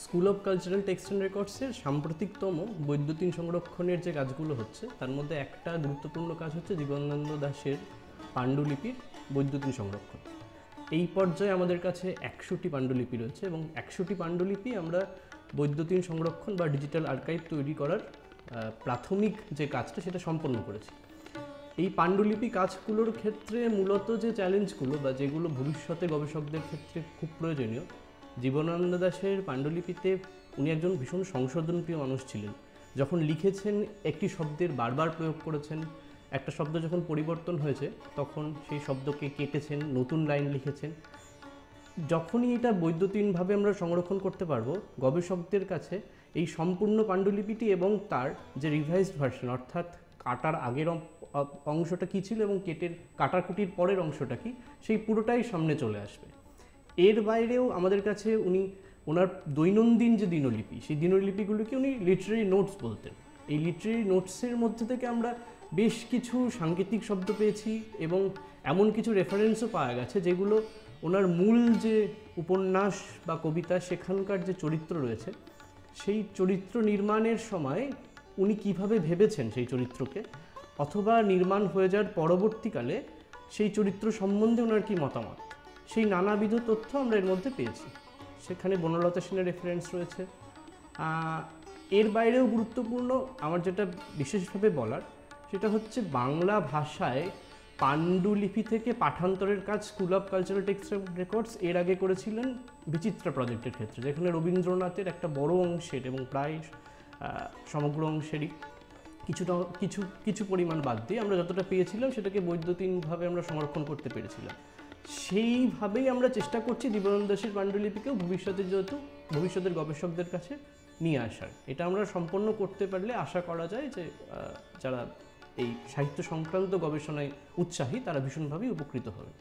School of cultural texts and রেকর্ডসের সাম্প্রতিকতম বৈদ্যুতিন সংরক্ষণের যে কাজগুলো হচ্ছে তার মধ্যে একটা গুরুত্বপূর্ণ কাজ হচ্ছে জীবনানন্দ দাশের পাণ্ডুলিপির বৈদ্যুতিন সংরক্ষণ। এই পর্যায়ে আমাদের কাছে 100টি পাণ্ডুলিপি রয়েছে এবং 100টি পাণ্ডুলিপি আমরা বৈদ্যুতিন সংরক্ষণ বা ডিজিটাল আর্কাইভ তৈরি করার প্রাথমিক যে কাজটা সেটা সম্পন্ন করেছি। এই পাণ্ডুলিপি কাজগুলোর ক্ষেত্রে মূলত যে চ্যালেঞ্জগুলো বা যেগুলো ভবিষ্যতে গবেষকদের ক্ষেত্রে খুব প্রয়োজনীয়, জীবনানন্দ দাশের পাণ্ডুলিপিতে উনি একজন ভীষণ সংশোধনপ্রিয় মানুষ ছিলেন। যখন লিখেছেন একটি শব্দের বারবার প্রয়োগ করেছেন, একটা শব্দ যখন পরিবর্তন হয়েছে তখন সেই শব্দকে কেটেছেন, নতুন লাইন লিখেছেন। যখনই এটা বৈদ্যুতিনভাবে আমরা সংরক্ষণ করতে পারবো, গবেষকদের কাছে এই সম্পূর্ণ পাণ্ডুলিপিটি এবং তার যে রিভাইজড ভার্সন, অর্থাৎ কাটার আগের অংশটা কী ছিল এবং কাটাকুটির পরের অংশটা কী, সেই পুরোটাই সামনে চলে আসবে। এর বাইরেও আমাদের কাছে উনি ওনার দৈনন্দিন যে দিনলিপি, সেই দিনলিপিগুলোকে উনি লিটারেরি নোটস বলতেন। এই লিটারেরি নোটসের মধ্যে থেকে আমরা বেশ কিছু সাংকেতিক শব্দ পেয়েছি এবং এমন কিছু রেফারেন্সও পাওয়া গেছে যেগুলো ওনার মূল যে উপন্যাস বা কবিতা সেখানকার যে চরিত্র রয়েছে, সেই চরিত্র নির্মাণের সময় উনি কিভাবে ভেবেছেন সেই চরিত্রকে, অথবা নির্মাণ হয়ে যাওয়ার পরবর্তীকালে সেই চরিত্র সম্বন্ধে ওনার কী মতামত, সেই নানাবিধ তথ্য আমরা এর মধ্যে পেয়েছি। সেখানে বনলতা সেনের রেফারেন্স রয়েছে। এর বাইরেও গুরুত্বপূর্ণ আমার যেটা বিশেষভাবে বলার, সেটা হচ্ছে বাংলা ভাষায় পাণ্ডুলিপি থেকে পাঠান্তরের কাজ school of cultural texts and records এর আগে করেছিলেন বিচিত্রা প্রজেক্টের ক্ষেত্রে, যেখানে রবীন্দ্রনাথের একটা বড় অংশের এবং প্রায় সমগ্র অংশেরই কিছু পরিমাণ বাদ দিয়ে আমরা যতটা পেয়েছিলাম সেটাকে বৈদ্যুতিনভাবে আমরা সংরক্ষণ করতে পেরেছিলাম। সেইভাবেই আমরা চেষ্টা করছি জীবনানন্দ দাশের পাণ্ডুলিপিকেও ভবিষ্যতের গবেষকদের কাছে নিয়ে আসার। এটা আমরা সম্পন্ন করতে পারলে আশা করা যায় যে যারা এই সাহিত্য সংক্রান্ত গবেষণায় উৎসাহী তারা ভীষণভাবেই উপকৃত হবে।